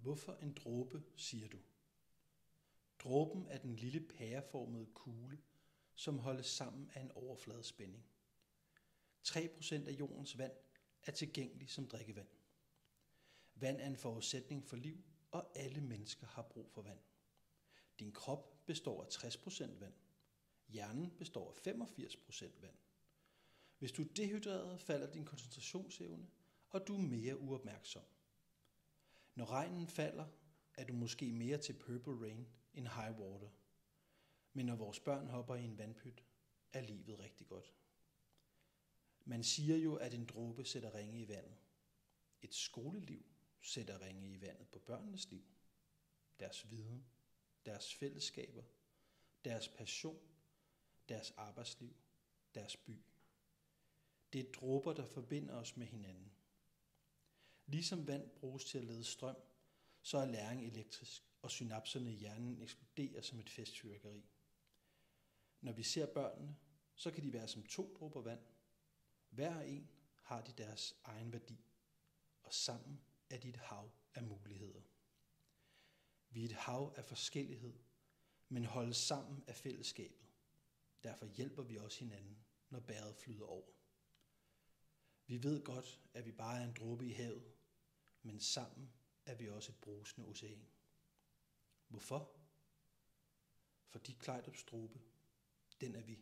Hvorfor en dråbe, siger du? Dråben er den lille pæreformede kugle, som holdes sammen af en overfladespænding. 3% af jordens vand er tilgængelig som drikkevand. Vand er en forudsætning for liv, og alle mennesker har brug for vand. Din krop består af 60% vand. Hjernen består af 85% vand. Hvis du er dehydreret, falder din koncentrationsevne, og du er mere uopmærksom. Når regnen falder, er du måske mere til purple rain end high water. Men når vores børn hopper i en vandpyt, er livet rigtig godt. Man siger jo, at en dråbe sætter ringe i vandet. Et skoleliv sætter ringe i vandet på børnenes liv. Deres viden, deres fællesskaber, deres passion, deres arbejdsliv, deres by. Det er dråber, der forbinder os med hinanden. Ligesom vand bruges til at lede strøm, så er læring elektrisk, og synapserne i hjernen eksploderer som et festfyrværkeri. Når vi ser børnene, så kan de være som 2 dråber vand. Hver og en har de deres egen værdi, og sammen er de et hav af muligheder. Vi er et hav af forskellighed, men holdes sammen af fællesskabet. Derfor hjælper vi også hinanden, når bæret flyder over. Vi ved godt, at vi bare er en dråbe i havet, men sammen er vi også et brusende ocean. Hvorfor? Fordi Klejdrups dråbe, den er vi.